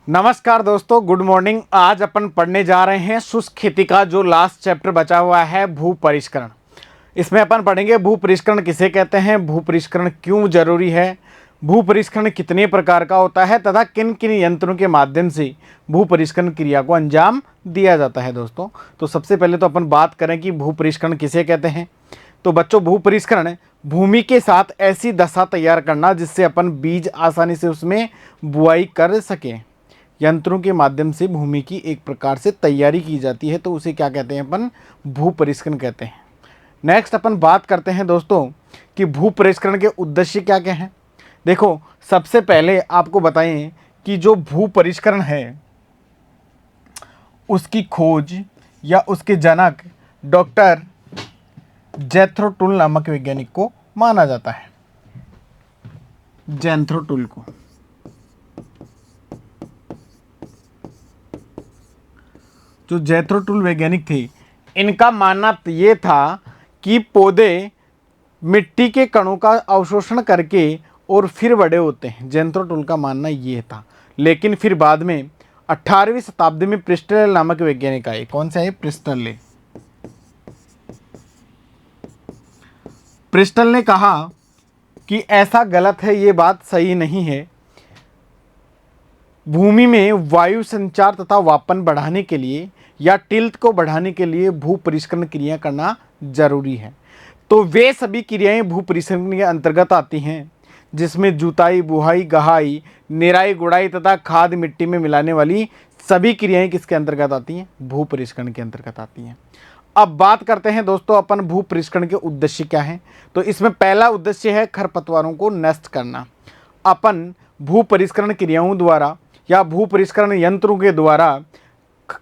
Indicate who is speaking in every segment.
Speaker 1: नमस्कार दोस्तों, good morning. आज अपन पढ़ने जा रहे हैं शुष्क खेती का जो लास्ट चैप्टर बचा हुआ है, भू परिष्करण। इसमें अपन पढ़ेंगे भू परिष्करण किसे कहते हैं, भू परिष्करण क्यों जरूरी है, भू परिष्करण कितने प्रकार का होता है तथा किन किन यंत्रों के माध्यम से भू परिष्करण क्रिया को अंजाम दिया जाता है। दोस्तों, तो सबसे पहले तो अपन बात करें कि भू परिष्करण किसे कहते हैं। तो बच्चों, भू परिष्करण भूमि के साथ ऐसी दशा तैयार करना जिससे अपन बीज आसानी से उसमें बुआई कर सकें। यंत्रों के माध्यम से भूमि की एक प्रकार से तैयारी की जाती है, तो उसे क्या कहते हैं, अपन भू परिष्करण कहते हैं। नेक्स्ट अपन बात करते हैं दोस्तों कि भू परिष्करण के उद्देश्य क्या क्या हैं। देखो, सबसे पहले आपको बताएं कि जो भू परिष्करण है उसकी खोज या उसके जनक डॉक्टर जेथरो टुल नामक वैज्ञानिक को माना जाता है। जेथरो टुल को। जो जेथरो टुल वैज्ञानिक थे, इनका मानना ये था कि पौधे मिट्टी के कणों का अवशोषण करके और फिर बड़े होते हैं। जेथरो टुल का मानना ये था। लेकिन फिर बाद में 18वीं शताब्दी में प्रिस्टले नामक वैज्ञानिक आए। कौन से आए? प्रिस्टले। प्रिस्टल ने कहा कि ऐसा गलत है, ये बात सही नहीं है। भूमि में वायु संचार तथा वापन बढ़ाने के लिए या टिल्थ को बढ़ाने के लिए भू परिष्करण क्रिया करना जरूरी है। तो वे सभी क्रियाएं भू परिष्करण के अंतर्गत आती हैं, जिसमें जुताई, बुहाई, गहाई, निराई, गुड़ाई तथा खाद मिट्टी में मिलाने वाली सभी क्रियाएं किसके अंतर्गत आती हैं? भू परिष्करण के अंतर्गत आती हैं। अब बात करते हैं दोस्तों अपन भू परिष्करण के उद्देश्य क्या हैं। तो इसमें पहला उद्देश्य है खरपतवारों को नष्ट करना। अपन भू परिष्करण क्रियाओं द्वारा या भू परिष्करण यंत्रों के द्वारा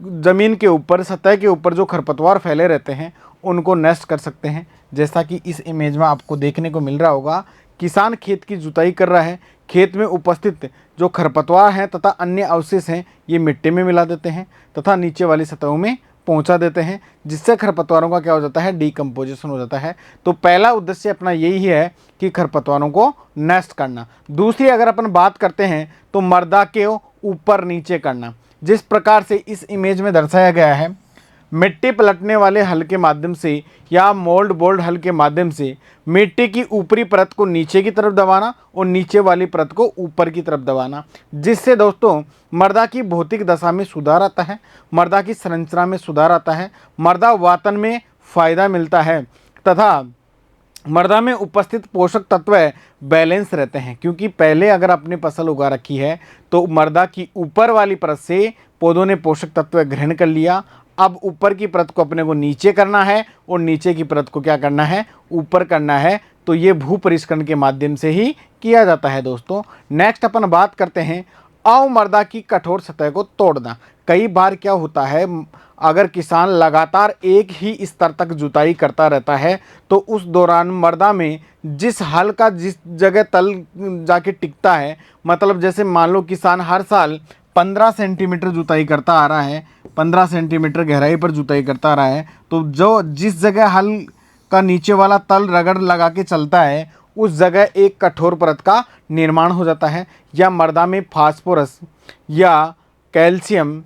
Speaker 1: जमीन के ऊपर, सतह के ऊपर जो खरपतवार फैले रहते हैं उनको नष्ट कर सकते हैं। जैसा कि इस इमेज में आपको देखने को मिल रहा होगा, किसान खेत की जुताई कर रहा है। खेत में उपस्थित जो खरपतवार हैं तथा अन्य अवशेष हैं, ये मिट्टी में मिला देते हैं तथा नीचे वाली सतहों में पहुंचा देते हैं, जिससे खरपतवारों का क्या हो जाता है? डिकम्पोजिशन हो जाता है। तो पहला उद्देश्य अपना यही है कि खरपतवारों को नष्ट करना। दूसरी अगर अपन बात करते हैं तो मृदा के ऊपर नीचे करना। जिस प्रकार से इस इमेज में दर्शाया गया है, मिट्टी पलटने वाले हल के माध्यम से या मोल्ड बोल्ड हल के माध्यम से मिट्टी की ऊपरी परत को नीचे की तरफ दबाना और नीचे वाली परत को ऊपर की तरफ दबाना, जिससे दोस्तों मृदा की भौतिक दशा में सुधार आता है, मृदा की संरचना में सुधार आता है, मृदा वातन में फायदा मिलता है तथा मृदा में उपस्थित पोषक तत्व बैलेंस रहते हैं। क्योंकि पहले अगर आपने फसल उगा रखी है तो मृदा की ऊपर वाली परत से पौधों ने पोषक तत्व ग्रहण कर लिया। अब ऊपर की परत को अपने को नीचे करना है और नीचे की परत को क्या करना है? ऊपर करना है। तो ये भू परिष्करण के माध्यम से ही किया जाता है दोस्तों। नेक्स्ट अपन बात करते हैं अवमृदा की कठोर सतह को तोड़ना। कई बार क्या होता है, अगर किसान लगातार एक ही स्तर तक जुताई करता रहता है तो उस दौरान मृदा में जिस हल का जिस जगह तल जाके टिकता है, मतलब जैसे मान लो किसान हर साल 15 सेंटीमीटर जुताई करता आ रहा है, 15 सेंटीमीटर गहराई पर जुताई करता आ रहा है, तो जो जिस जगह हल का नीचे वाला तल रगड़ लगा के चलता है उस जगह एक कठोर परत का निर्माण हो जाता है। या मृदा में फास्फोरस या कैल्शियम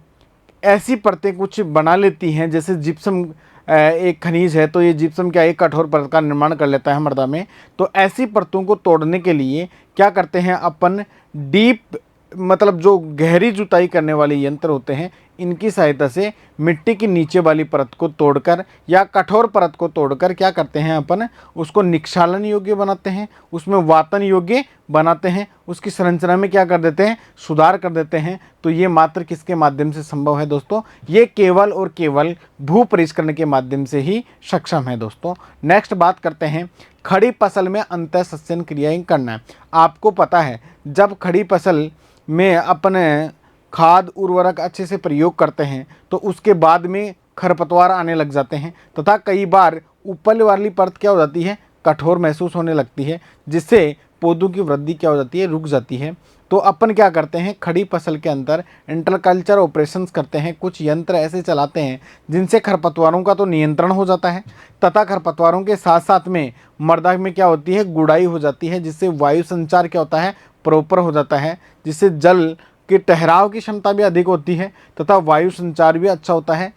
Speaker 1: ऐसी परतें कुछ बना लेती हैं, जैसे जिप्सम एक खनिज है, तो ये जिप्सम क्या एक कठोर परत का निर्माण कर लेता है मृदा में। तो ऐसी परतों को तोड़ने के लिए क्या करते हैं अपन? डीप मतलब जो गहरी जुताई करने वाले यंत्र होते हैं, इनकी सहायता से मिट्टी की नीचे वाली परत को तोड़कर या कठोर परत को तोड़कर क्या करते हैं अपन? उसको निक्षालन योग्य बनाते हैं, उसमें वातन योग्य बनाते हैं, उसकी संरचना में क्या कर देते हैं? सुधार कर देते हैं। तो ये मात्र किसके माध्यम से संभव है दोस्तों? ये केवल और केवल भू परिष्करण के माध्यम से ही सक्षम है दोस्तों। नेक्स्ट बात करते हैं खड़ी फसल में अंतः सस्यन क्रियाएं करना। आपको पता है, जब खड़ी फसल में अपने खाद उर्वरक अच्छे से प्रयोग करते हैं तो उसके बाद में खरपतवार आने लग जाते हैं तथा कई बार ऊपर वाली परत क्या हो जाती है? कठोर महसूस होने लगती है, जिससे पौधों की वृद्धि क्या हो जाती है? रुक जाती है। तो अपन क्या करते हैं? खड़ी फसल के अंदर इंटरकल्चर ऑपरेशंस करते हैं। कुछ यंत्र ऐसे चलाते हैं जिनसे खरपतवारों का तो नियंत्रण हो जाता है तथा खरपतवारों के साथ साथ में मृदा में क्या होती है? गुड़ाई हो जाती है, जिससे वायु संचार क्या होता है? प्रॉपर हो जाता है, जिससे जल कि ठहराव की क्षमता भी अधिक होती है तथा वायु संचार भी अच्छा होता है।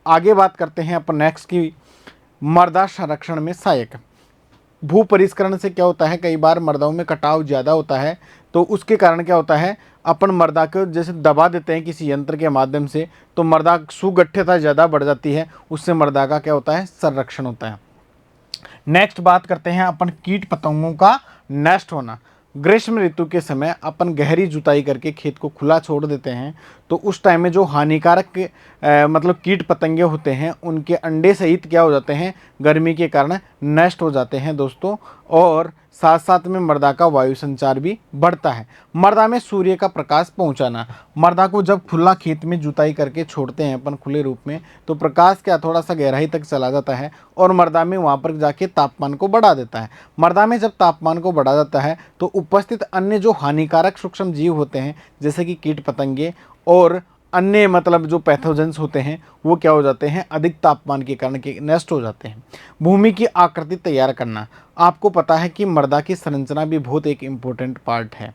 Speaker 1: आगे बात करते हैं अपन नेक्स्ट की, मृदा संरक्षण में सहायक। भू परिष्करण से क्या होता है, कई बार मृदाओं में कटाव ज़्यादा होता है, तो उसके कारण क्या होता है, अपन मृदा को जैसे दबा देते हैं किसी यंत्र के माध्यम से, तो मृदा सुगठितता ज़्यादा बढ़ जाती है, उससे मृदा का क्या होता है, संरक्षण होता है। नेक्स्ट बात करते हैं अपन कीट पतंगों का नष्ट होना। ग्रीष्म ऋतु के समय अपन गहरी जुताई करके खेत को खुला छोड़ देते हैं, तो उस टाइम में जो हानिकारक मतलब कीट पतंगे होते हैं उनके अंडे सहित क्या हो जाते हैं, गर्मी के कारण नष्ट हो जाते हैं दोस्तों। और साथ साथ में मृदा का वायु संचार भी बढ़ता है। मृदा में सूर्य का प्रकाश पहुंचाना, मृदा को जब खुला खेत में जुताई करके छोड़ते हैं अपन खुले रूप में, तो प्रकाश क्या थोड़ा सा गहराई तक चला जाता है और मृदा में वहाँ पर जाके तापमान को बढ़ा देता है। मृदा में जब तापमान को बढ़ा जाता है तो उपस्थित अन्य जो हानिकारक सूक्ष्म जीव होते हैं जैसे कि कीट पतंगे और अन्य मतलब जो पैथोजेंस होते हैं वो क्या हो जाते हैं, अधिक तापमान के कारण के नष्ट हो जाते हैं। भूमि की आकृति तैयार करना, आपको पता है कि मृदा की संरचना भी बहुत एक इम्पोर्टेंट पार्ट है।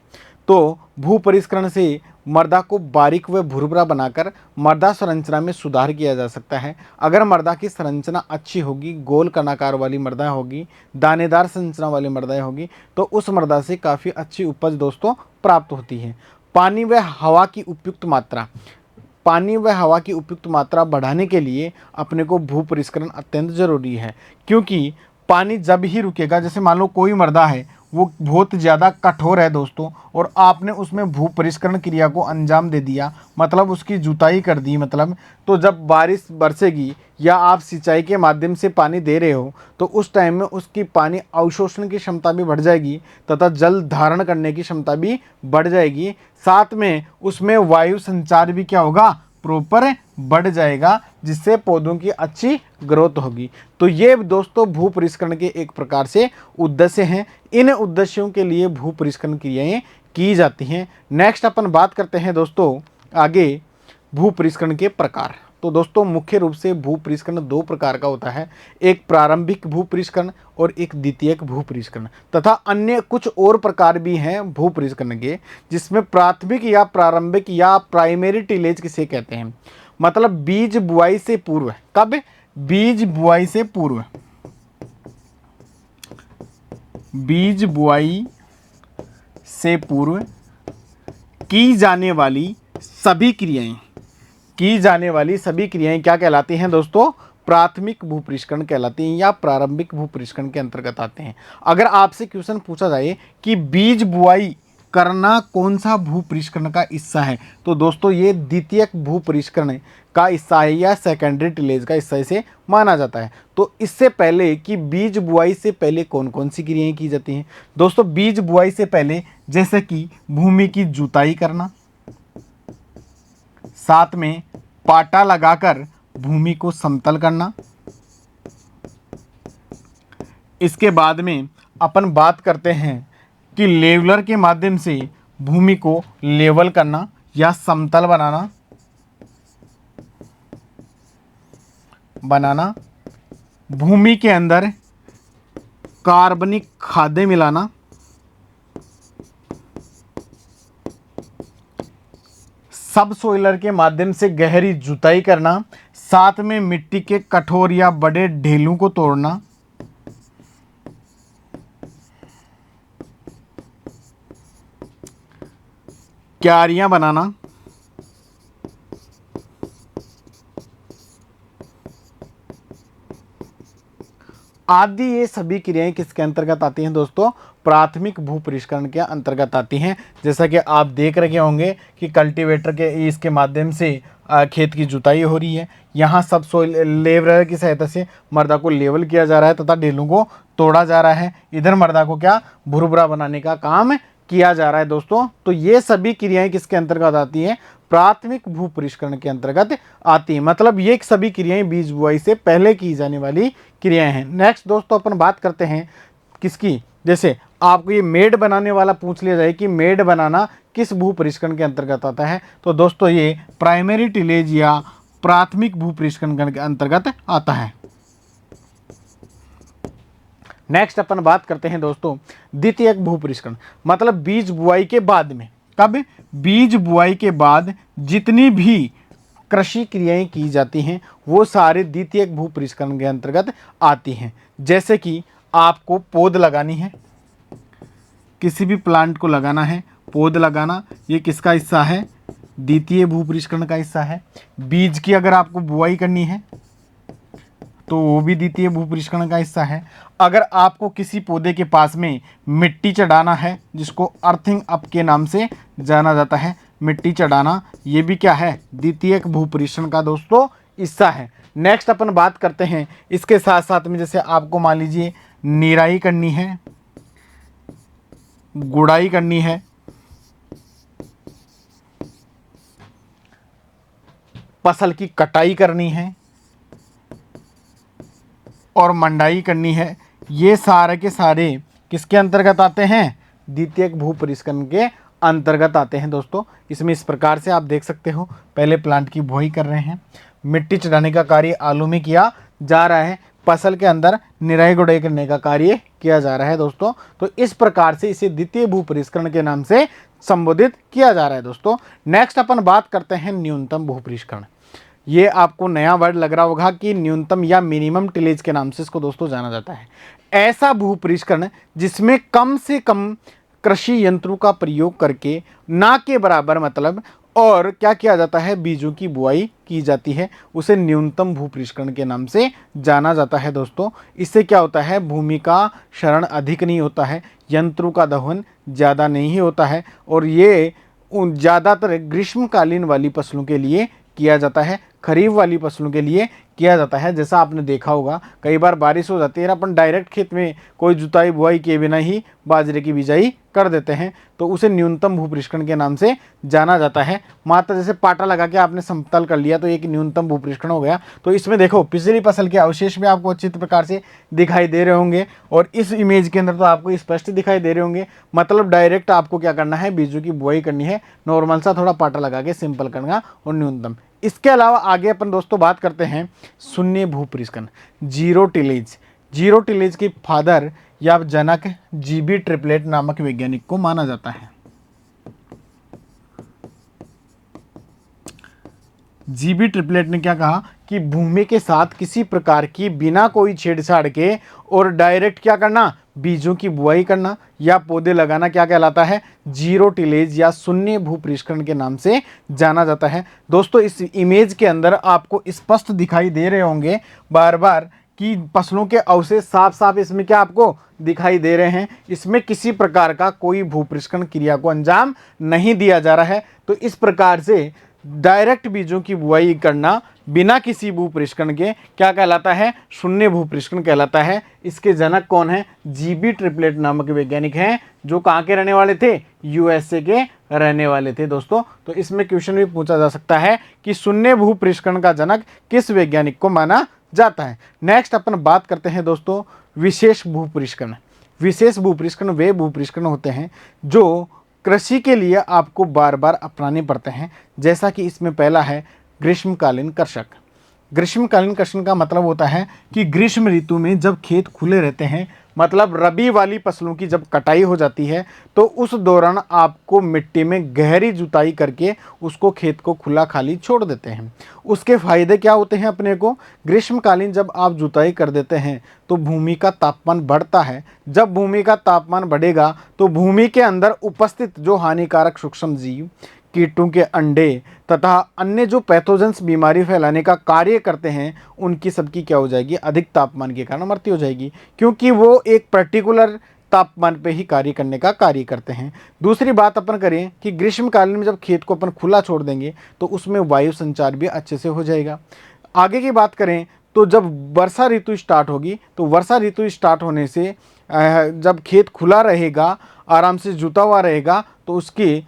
Speaker 1: तो भू परिष्करण से मृदा को बारीक व भुरभुरा बनाकर मृदा संरचना में सुधार किया जा सकता है। अगर मृदा की संरचना अच्छी होगी, गोल कणाकार वाली मृदा होगी, दानेदार संरचना वाली मृदा होगी, तो उस मृदा से काफ़ी अच्छी उपज दोस्तों प्राप्त होती है। पानी व हवा की उपयुक्त मात्रा, पानी व हवा की उपयुक्त मात्रा बढ़ाने के लिए अपने को भू परिष्करण अत्यंत जरूरी है, क्योंकि पानी जब ही रुकेगा, जैसे मान लो कोई मृदा है वो बहुत ज़्यादा कठोर है दोस्तों और आपने उसमें भू परिष्करण क्रिया को अंजाम दे दिया, मतलब उसकी जुताई कर दी, मतलब तो जब बारिश बरसेगी या आप सिंचाई के माध्यम से पानी दे रहे हो तो उस टाइम में उसकी पानी अवशोषण की क्षमता भी बढ़ जाएगी तथा जल धारण करने की क्षमता भी बढ़ जाएगी। साथ में उसमें वायु संचार भी क्या होगा, प्रॉपर बढ़ जाएगा, जिससे पौधों की अच्छी ग्रोथ होगी। तो ये दोस्तों भू परिष्करण के एक प्रकार से उद्देश्य हैं। इन उद्देश्यों के लिए भू परिष्करण क्रियाएं की जाती हैं। नेक्स्ट अपन बात करते हैं दोस्तों आगे भू परिष्करण के प्रकार। तो दोस्तों मुख्य रूप से भू परिष्करण दो प्रकार का होता है, एक प्रारंभिक भू परिष्करण और एक द्वितीयक भू परिष्करण, तथा अन्य कुछ और प्रकार भी हैं भू परिष्करण के, जिसमें प्राथमिक या प्रारंभिक या प्राइमरी टिलेज किसे कहते हैं, मतलब बीज बुआई से पूर्व। कब? बीज बुआई से पूर्व, बीज बुआई से पूर्व की जाने वाली सभी क्रियाएं, की जाने वाली सभी क्रियाएं क्या कहलाती हैं दोस्तों, प्राथमिक भू परिष्करण कहलाती हैं या प्रारंभिक भू परिष्करण के अंतर्गत आते हैं। अगर आपसे क्वेश्चन पूछा जाए कि बीज बुआई करना कौन सा भू परिष्करण का हिस्सा है, तो दोस्तों ये द्वितीयक भू परिष्करण का हिस्सा है या सेकेंडरी टिलेज का हिस्सा इसे माना जाता है। तो इससे पहले कि बीज बुआई से पहले कौन कौन सी क्रियाएं की जाती हैं दोस्तों, बीज बुआई से पहले जैसे कि भूमि की जुताई करना, साथ में पाटा लगाकर भूमि को समतल करना। इसके बाद में अपन बात करते हैं कि लेवलर के माध्यम से भूमि को लेवल करना या समतल बनाना, भूमि के अंदर कार्बनिक खादें मिलाना, सब सोइलर के माध्यम से गहरी जुताई करना, साथ में मिट्टी के कठोर या बड़े ढेलों को तोड़ना, क्यारियां बनाना, आदि ये सभी क्रियाएं किसके अंतर्गत आती हैं दोस्तों, प्राथमिक भू परिष्करण के अंतर्गत आती हैं। जैसा कि आप देख रहे होंगे कि कल्टीवेटर के इसके माध्यम से खेत की जुताई हो रही है, यहाँ सब सोइल लेवलर की सहायता से मृदा को लेवल किया जा रहा है तथा ढेलों को तोड़ा जा रहा है, इधर मृदा को क्या भुरभुरा बनाने का काम किया जा रहा है दोस्तों। तो ये सभी क्रियाएं किसके अंतर्गत आती हैं, प्राथमिक भू परिष्करण के अंतर्गत आती है, मतलब ये सभी क्रियाएं बीज बुआई से पहले की जाने वाली क्रियाएं हैं। नेक्स्ट दोस्तों अपन बात करते हैं किसकी, जैसे आपको ये मेड बनाने वाला पूछ लिया जाए कि मेड बनाना किस भू परिष्करण के अंतर्गत आता है, तो दोस्तों ये प्राइमरी टिलेज या प्राथमिक भू परिष्करण के अंतर्गत आता है। नेक्स्ट अपन बात करते हैं दोस्तों द्वितीयक भू परिष्करण, मतलब बीज बुआई के बाद में कब? बीज बुआई के बाद जितनी भी कृषि क्रियाएं की जाती हैं वो सारे द्वितीयक भू परिष्करण के अंतर्गत आती हैं। जैसे कि आपको पौध लगानी है, किसी भी प्लांट को लगाना है, पौध लगाना, ये किसका हिस्सा है? द्वितीय भू परिष्करण का हिस्सा है। बीज की अगर आपको बुआई करनी है तो वो भी द्वितीय भू परिष्करण का हिस्सा है। अगर आपको किसी पौधे के पास में मिट्टी चढ़ाना है, जिसको अर्थिंग अप के नाम से जाना जाता है, मिट्टी चढ़ाना, ये भी क्या है? द्वितीय भू परिष्करण का दोस्तों हिस्सा है। नेक्स्ट अपन बात करते हैं इसके साथ साथ में, जैसे आपको मान लीजिए निराई करनी है, गुड़ाई करनी है, फसल की कटाई करनी है और मंडाई करनी है, ये सारे के सारे किसके अंतर्गत आते हैं? द्वितीयक भू परिष्करण के अंतर्गत आते हैं दोस्तों। इसमें इस प्रकार से आप देख सकते हो, पहले प्लांट की बुआई कर रहे हैं, मिट्टी चढ़ाने का कार्य आलू में किया जा रहा है, फसल के अंदर निराई गुड़ाई करने का कार्य किया जा रहा है दोस्तों। तो इस प्रकार से इसे द्वितीय भू परिष्करण के नाम से संबोधित किया जा रहा है दोस्तों। नेक्स्ट अपन बात करते हैं न्यूनतम भू परिष्करण। ये आपको नया वर्ड लग रहा होगा कि न्यूनतम या मिनिमम टिलेज के नाम से इसको दोस्तों जाना जाता है। ऐसा भू परिष्करण जिसमें कम से कम कृषि यंत्रों का प्रयोग करके ना के बराबर मतलब और क्या किया जाता है? बीजों की बुआई की जाती है, उसे न्यूनतम भू परिष्करण के नाम से जाना जाता है दोस्तों। इससे क्या होता है? भूमि का क्षरण अधिक नहीं होता है, यंत्रों का दहन ज़्यादा नहीं होता है और ये ज़्यादातर ग्रीष्मकालीन वाली फसलों के लिए किया जाता है, खरीफ वाली फसलों के लिए किया जाता है। जैसा आपने देखा होगा कई बार बारिश हो जाती है, अपन डायरेक्ट खेत में कोई जुताई बुआई किए बिना ही बाजरे की बिजाई कर देते हैं, तो उसे न्यूनतम भू परिष्करण के नाम से जाना जाता है। मात्र जैसे पाटा लगा के आपने समतल कर लिया तो एक न्यूनतम भू परिष्करण हो गया। तो इसमें देखो पिछली फसल के अवशेष भी आपको अच्छी प्रकार से दिखाई दे रहे होंगे और इस इमेज के अंदर तो आपको स्पष्ट दिखाई दे रहे होंगे। मतलब डायरेक्ट आपको क्या करना है? बीजों की बुआई करनी है, नॉर्मल सा थोड़ा पाटा लगा के सिंपल करना और न्यूनतम। इसके अलावा आगे अपन दोस्तों बात करते हैं शून्य भू परिष्करण, जीरो टिलेज। जीरो टिलेज के फादर या जनक जीबी ट्रिपलेट नामक वैज्ञानिक को माना जाता है। जीबी ट्रिपलेट ने क्या कहा कि भूमि के साथ किसी प्रकार की बिना कोई छेड़छाड़ के और डायरेक्ट क्या करना? बीजों की बुआई करना या पौधे लगाना क्या कहलाता है? जीरो टिलेज या शून्य भू परिष्करण के नाम से जाना जाता है दोस्तों। इस इमेज के अंदर आपको स्पष्ट दिखाई दे रहे होंगे बार बार कि फसलों के अवशेष साफ साफ इसमें क्या आपको दिखाई दे रहे हैं। इसमें किसी प्रकार का कोई भू परिष्करण क्रिया को अंजाम नहीं दिया जा रहा है। तो इस प्रकार से डायरेक्ट बीजों की बुआई करना बिना किसी भू परिष्करण के क्या कहलाता है? शून्य भू परिष्करण कहलाता है। इसके जनक कौन है? जीबी ट्रिपलेट नामक वैज्ञानिक हैं, जो कहाँ के रहने वाले थे? यूएसए के रहने वाले थे दोस्तों। तो इसमें क्वेश्चन भी पूछा जा सकता है कि शून्य भू परिष्करण का जनक किस वैज्ञानिक को माना जाता है। नेक्स्ट अपन बात करते हैं दोस्तों विशेष भू परिष्करण। विशेष भू परिष्करण वे भू परिष्करण होते हैं जो कृषि के लिए आपको बार बार अपनाने पड़ते हैं। जैसा कि इसमें पहला है ग्रीष्मकालीन कृषक। ग्रीष्मकालीन कृषि का मतलब होता है कि ग्रीष्म ऋतु में जब खेत खुले रहते हैं, मतलब रबी वाली फसलों की जब कटाई हो जाती है, तो उस दौरान आपको मिट्टी में गहरी जुताई करके उसको खेत को खुला खाली छोड़ देते हैं। उसके फायदे क्या होते हैं अपने को? ग्रीष्मकालीन जब आप जुताई कर देते हैं तो भूमि का तापमान बढ़ता है। जब भूमि का तापमान बढ़ेगा तो भूमि के अंदर उपस्थित जो हानिकारक सूक्ष्म जीव, कीटों के अंडे तथा अन्य जो पैथोजेंस बीमारी फैलाने का कार्य करते हैं, उनकी सबकी क्या हो जाएगी? अधिक तापमान के कारण मृत्यु हो जाएगी, क्योंकि वो एक पर्टिकुलर तापमान पे ही कार्य करने का कार्य करते हैं। दूसरी बात अपन करें कि ग्रीष्मकालीन में जब खेत को अपन खुला छोड़ देंगे तो उसमें वायु संचार भी अच्छे से हो जाएगा। आगे की बात करें तो जब वर्षा ऋतु स्टार्ट होगी तो वर्षा ऋतु स्टार्ट होने से जब खेत खुला रहेगा, आराम से जुता हुआ रहेगा, तो उसकी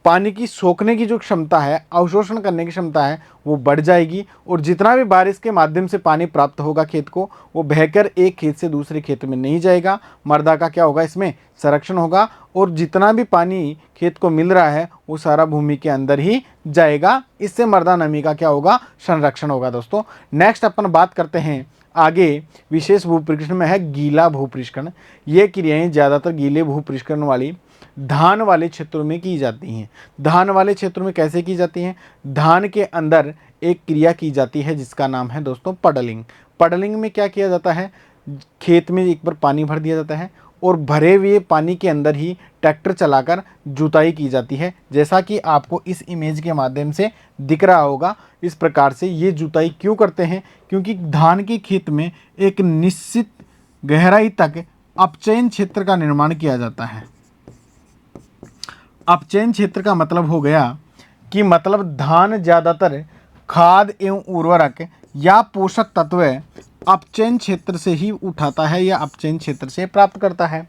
Speaker 1: पानी की सोखने की जो क्षमता है, अवशोषण करने की क्षमता है, वो बढ़ जाएगी और जितना भी बारिश के माध्यम से पानी प्राप्त होगा खेत को, वो बहकर एक खेत से दूसरे खेत में नहीं जाएगा। मृदा का क्या होगा? इसमें संरक्षण होगा और जितना भी पानी खेत को मिल रहा है वो सारा भूमि के अंदर ही जाएगा। इससे मृदा नमी का क्या होगा? संरक्षण होगा दोस्तों। नेक्स्ट अपन बात करते हैं आगे विशेष भू परिष्करण में है गीला भू परिष्करण। ये क्रियाएं ज़्यादातर गीले भू परिष्करण वाली धान वाले क्षेत्रों में की जाती हैं। धान वाले क्षेत्रों में कैसे की जाती हैं? धान के अंदर एक क्रिया की जाती है जिसका नाम है दोस्तों पडलिंग। पडलिंग में क्या किया जाता है? खेत में एक बार पानी भर दिया जाता है और भरे हुए पानी के अंदर ही ट्रैक्टर चलाकर जुताई की जाती है। जैसा कि आपको इस इमेज के माध्यम से दिख रहा होगा, इस प्रकार से ये जुताई क्यों करते हैं? क्योंकि धान के खेत में एक निश्चित गहराई तक अपचयन क्षेत्र का निर्माण किया जाता है। अपचयन क्षेत्र का मतलब हो गया कि मतलब धान ज़्यादातर खाद एवं उर्वरक या पोषक तत्व अपचयन क्षेत्र से ही उठाता है या अपचयन क्षेत्र से प्राप्त करता है।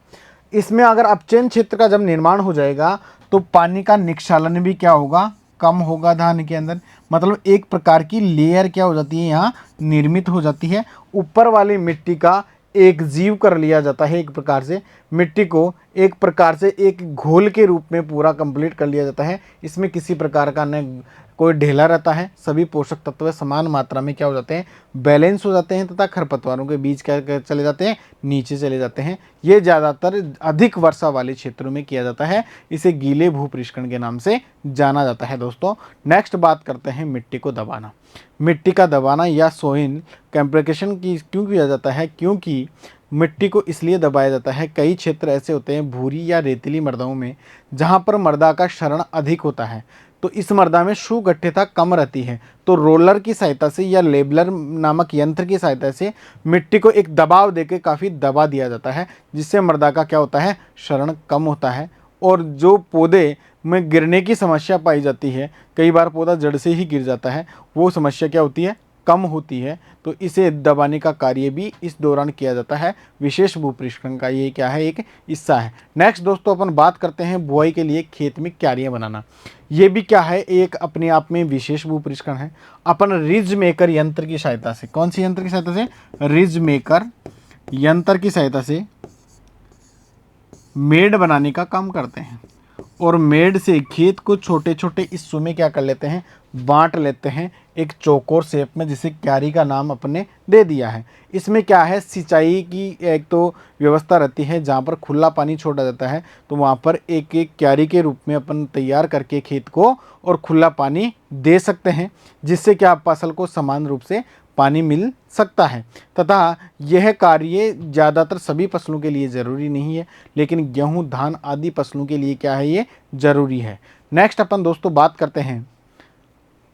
Speaker 1: इसमें अगर अपचयन क्षेत्र का जब निर्माण हो जाएगा तो पानी का निक्षालन भी क्या होगा? कम होगा धान के अंदर। मतलब एक प्रकार की लेयर क्या हो जाती है यहाँ निर्मित हो जाती है। ऊपर वाली मिट्टी का एक जीव कर लिया जाता है, एक प्रकार से मिट्टी को एक प्रकार से एक घोल के रूप में पूरा कंप्लीट कर लिया जाता है। इसमें किसी प्रकार का न कोई ढेला रहता है, सभी पोषक तत्व समान मात्रा में क्या हो जाते हैं? बैलेंस हो जाते हैं तथा खरपतवारों के बीच क्या चले जाते हैं? नीचे चले जाते हैं। ये ज़्यादातर अधिक वर्षा वाले क्षेत्रों में किया जाता है। इसे गीले भूपृष्ठकण के नाम से जाना जाता है दोस्तों। नेक्स्ट बात करते हैं मिट्टी को दबाना। मिट्टी का दबाना या सॉइल कंप्रेशन की क्यों किया जाता है? क्योंकि मिट्टी को इसलिए दबाया जाता है, कई क्षेत्र ऐसे होते हैं भूरी या रेतीली मृदाओं में जहाँ पर मृदा का क्षरण अधिक होता है, तो इस मृदा में सुगठितता कम रहती है। तो रोलर की सहायता से या लेबलर नामक यंत्र की सहायता से मिट्टी को एक दबाव देकर काफ़ी दबा दिया जाता है, जिससे मृदा का क्या होता है? क्षरण कम होता है। और जो पौधे में गिरने की समस्या पाई जाती है, कई बार पौधा जड़ से ही गिर जाता है, वो समस्या क्या होती है? कम होती है। तो इसे दबाने का कार्य भी इस दौरान किया जाता है। विशेष भूपृष्ठकण का ये क्या है? एक हिस्सा है। नेक्स्ट दोस्तों अपन बात करते हैं बुआई के लिए खेत में क्यारियां बनाना। ये भी क्या है? एक अपने आप में विशेष भूपृष्ठकण है। अपन रिज मेकर यंत्र की सहायता से, कौन सी यंत्र की सहायता से? रिज मेकर यंत्र की सहायता से मेड़ बनाने का काम करते हैं और मेड़ से खेत को छोटे छोटे हिस्सों में क्या कर लेते हैं? बांट लेते हैं एक चौकोर शेप में, जिसे क्यारी का नाम अपने दे दिया है। इसमें क्या है? सिंचाई की एक तो व्यवस्था रहती है, जहाँ पर खुला पानी छोड़ा जाता है, तो वहाँ पर एक एक क्यारी के रूप में अपन तैयार करके खेत को और खुला पानी दे सकते हैं, जिससे क्या फसल को समान रूप से पानी मिल सकता है। तथा यह कार्य ज़्यादातर सभी फसलों के लिए ज़रूरी नहीं है, लेकिन गेहूं, धान आदि फसलों के लिए क्या है? ये ज़रूरी है। नेक्स्ट अपन दोस्तों बात करते हैं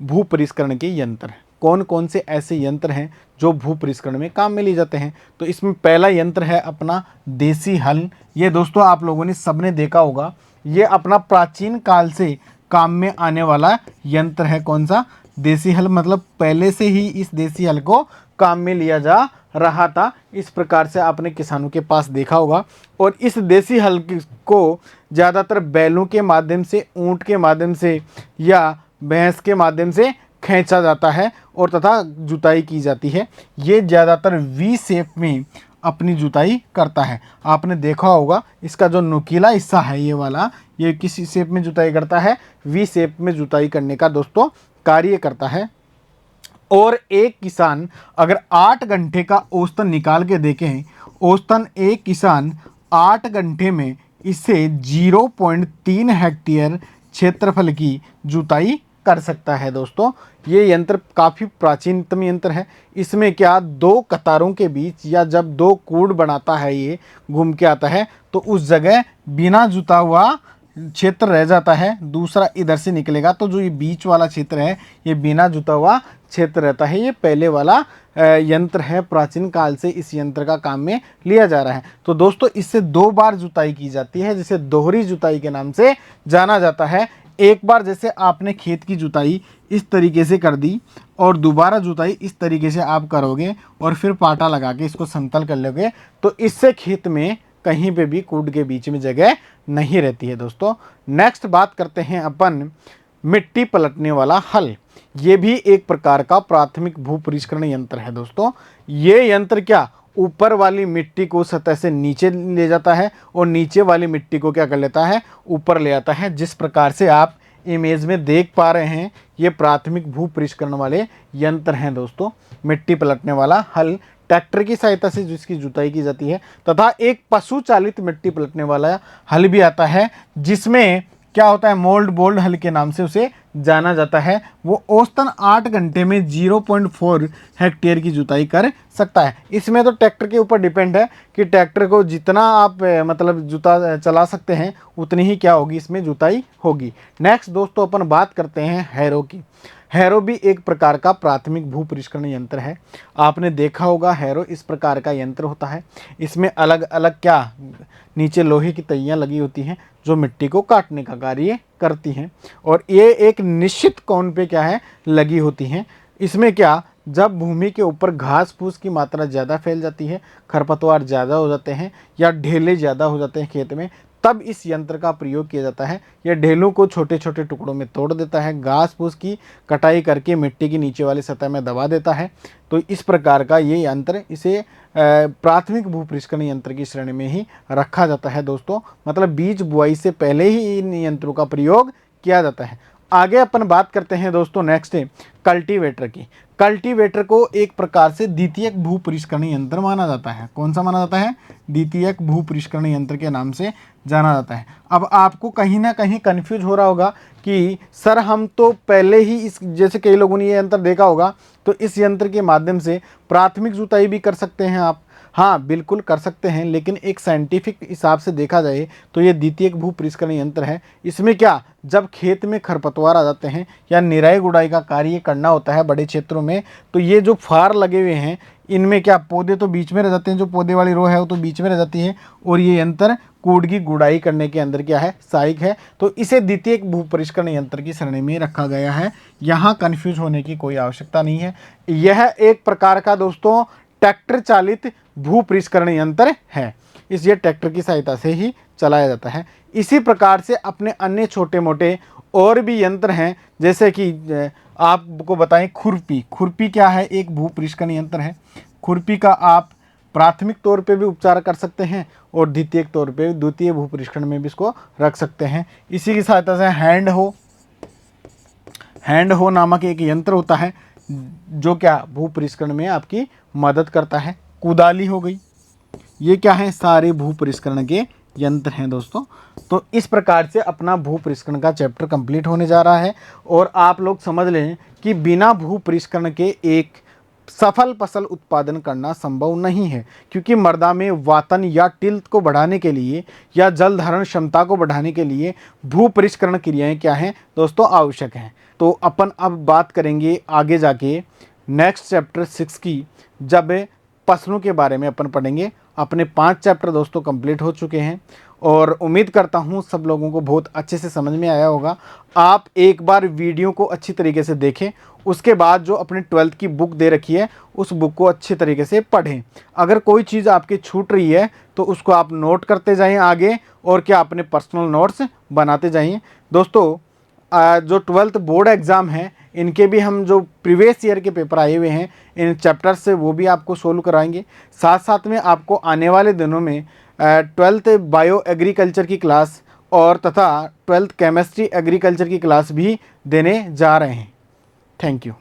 Speaker 1: भू परिष्करण के यंत्र। कौन कौन से ऐसे यंत्र हैं जो भू परिष्करण में काम में लिए जाते हैं? तो इसमें पहला यंत्र है अपना देसी हल। ये दोस्तों आप लोगों ने सबने देखा होगा, ये अपना प्राचीन काल से काम में आने वाला यंत्र है। कौन सा? देसी हल। मतलब पहले से ही इस देसी हल को काम में लिया जा रहा था। इस प्रकार से आपने किसानों के पास देखा होगा। और इस देसी हल को ज़्यादातर बैलों के माध्यम से, ऊंट के माध्यम से या भैंस के माध्यम से खींचा जाता है और तथा जुताई की जाती है। ये ज़्यादातर वी शेप में अपनी जुताई करता है। आपने देखा होगा इसका जो नुकीला हिस्सा है ये वाला, ये किस शेप में जुताई करता है? वी शेप में जुताई करने का दोस्तों कार्य करता है। और एक किसान अगर 8 घंटे का औसतन निकाल के देखें, औसतन एक किसान 8 घंटे में इससे 0.3 हेक्टेयर क्षेत्रफल की जुताई कर सकता है। दोस्तों ये यंत्र काफ़ी प्राचीनतम यंत्र है। इसमें क्या 2 कतारों के बीच या जब 2 कूड़ बनाता है, ये घूम के आता है, तो उस जगह बिना जुता हुआ क्षेत्र रह जाता है, दूसरा इधर से निकलेगा, तो जो ये बीच वाला क्षेत्र है ये बिना जुता हुआ क्षेत्र रहता है। ये पहले वाला यंत्र है, प्राचीन काल से इस यंत्र का काम में लिया जा रहा है। तो दोस्तों इससे 2 बार जुताई की जाती है, जिसे दोहरी जुताई के नाम से जाना जाता है। एक बार जैसे आपने खेत की जुताई इस तरीके से कर दी और दोबारा जुताई इस तरीके से आप करोगे और फिर पाटा लगा के इसको समतल कर लोगे, तो इससे खेत में कहीं पे भी कूड़ के बीच में जगह नहीं रहती है। दोस्तों नेक्स्ट बात करते हैं अपन मिट्टी पलटने वाला हल। ये भी एक प्रकार का प्राथमिक भू परिष्करण यंत्र है। दोस्तों ये यंत्र क्या ऊपर वाली मिट्टी को सतह से नीचे ले जाता है और नीचे वाली मिट्टी को क्या कर लेता है? ऊपर ले आता है। जिस प्रकार से आप इमेज में देख पा रहे हैं, ये प्राथमिक भू परिष्करण वाले यंत्र हैं। दोस्तों मिट्टी पलटने वाला हल ट्रैक्टर की सहायता से जिसकी जुताई की जाती है, तथा एक पशु चालित मिट्टी पलटने वाला हल भी आता है, जिसमें क्या होता है, मोल्ड बोल्ड हल के नाम से उसे जाना जाता है। वो औसतन 8 घंटे में 0.4 हेक्टेयर की जुताई कर सकता है। इसमें तो ट्रैक्टर के ऊपर डिपेंड है कि ट्रैक्टर को जितना आप मतलब जुता चला सकते हैं उतनी ही क्या होगी, इसमें जुताई होगी। नेक्स्ट दोस्तों अपन बात करते हैं हैरो की। हैरो भी एक प्रकार का प्राथमिक भू परिष्करण यंत्र है। आपने देखा होगा हैरो इस प्रकार का यंत्र होता है। इसमें अलग अलग क्या नीचे लोहे की तइयाँ लगी होती हैं जो मिट्टी को काटने का कार्य करती हैं, और ये एक निश्चित कोण पे क्या है लगी होती हैं। इसमें क्या, जब भूमि के ऊपर घास फूस की मात्रा ज़्यादा फैल जाती है, खरपतवार ज़्यादा हो जाते हैं या ढेले ज़्यादा हो जाते हैं खेत में, तब इस यंत्र का प्रयोग किया जाता है। यह ढेलों को छोटे छोटे टुकड़ों में तोड़ देता है, घास फूस की कटाई करके मिट्टी की नीचे वाली सतह में दबा देता है। तो इस प्रकार का ये यंत्र, इसे प्राथमिक भू परिष्करण यंत्र की श्रेणी में ही रखा जाता है दोस्तों। मतलब बीज बुआई से पहले ही इन यंत्रों का प्रयोग किया जाता है। आगे अपन बात करते हैं दोस्तों नेक्स्ट है कल्टीवेटर की। कल्टीवेटर को एक प्रकार से द्वितीयक भू परिष्करण यंत्र माना जाता है। कौन सा माना जाता है? द्वितीयक भू परिष्करण यंत्र के नाम से जाना जाता है। अब आपको कहीं ना कहीं कंफ्यूज हो रहा होगा कि सर हम तो पहले ही इस, जैसे कई लोगों ने ये यंत्र देखा होगा, तो इस यंत्र के माध्यम से प्राथमिक जुताई भी कर सकते हैं आप। हाँ बिल्कुल कर सकते हैं, लेकिन एक साइंटिफिक हिसाब से देखा जाए तो ये द्वितीयक भू परिष्करण यंत्र है। इसमें क्या, जब खेत में खरपतवार आ जाते हैं या निराई गुड़ाई का कार्य करना होता है बड़े क्षेत्रों में, तो ये जो फार लगे हुए हैं इनमें क्या, पौधे तो बीच में रह जाते हैं, जो पौधे वाली रो है वो तो बीच में रह जाती है, और ये यंत्र कूड़ की गुड़ाई करने के अंदर क्या है, सहायक है। तो इसे द्वितीयक भू परिष्करण यंत्र की श्रेणी में रखा गया है। यहाँ कन्फ्यूज होने की कोई आवश्यकता नहीं है। यह एक प्रकार का दोस्तों ट्रैक्टर चालित भू परिष्करण यंत्र है। इस ये ट्रैक्टर की सहायता से ही चलाया जाता है। इसी प्रकार से अपने अन्य छोटे मोटे और भी यंत्र हैं, जैसे कि आपको बताएं खुरपी। खुरपी क्या है? एक भू परिष्करण यंत्र है। खुरपी का आप प्राथमिक तौर पे भी उपचार कर सकते हैं और द्वितीयक तौर पे द्वितीय भू परिष्करण में भी इसको रख सकते हैं। इसी की सहायता से हैंड हो नामक एक यंत्र होता है जो क्या भू परिष्करण में आपकी मदद करता है। कुदाली हो गई, ये क्या है, सारे भू परिष्करण के यंत्र हैं दोस्तों। तो इस प्रकार से अपना भू परिष्करण का चैप्टर कंप्लीट होने जा रहा है, और आप लोग समझ लें कि बिना भू परिष्करण के एक सफल फसल उत्पादन करना संभव नहीं है, क्योंकि मृदा में वातन या टिल्थ को बढ़ाने के लिए या जल धारण क्षमता को बढ़ाने के लिए भू परिष्करण क्रियाएं क्या हैं दोस्तों, आवश्यक हैं। तो अपन अब बात करेंगे आगे जाके नेक्स्ट चैप्टर 6 की, जब फसलों के बारे में अपन पढ़ेंगे। अपने 5 चैप्टर दोस्तों कंप्लीट हो चुके हैं, और उम्मीद करता हूँ सब लोगों को बहुत अच्छे से समझ में आया होगा। आप एक बार वीडियो को अच्छी तरीके से देखें, उसके बाद जो अपने 12th की बुक दे रखी है उस बुक को अच्छे तरीके से पढ़ें। अगर कोई चीज़ आपकी छूट रही है तो उसको आप नोट करते जाएं आगे, और क्या अपने पर्सनल नोट्स बनाते जाइए दोस्तों। जो 12th बोर्ड एग्ज़ाम है, इनके भी हम जो प्रीवियस ईयर के पेपर आए हुए हैं इन चैप्टर्स से, वो भी आपको सोल्व कराएंगे। साथ साथ में आपको आने वाले दिनों में 12th बायो एग्रीकल्चर की क्लास और तथा 12th केमिस्ट्री एग्रीकल्चर की क्लास भी देने जा रहे हैं। Thank you.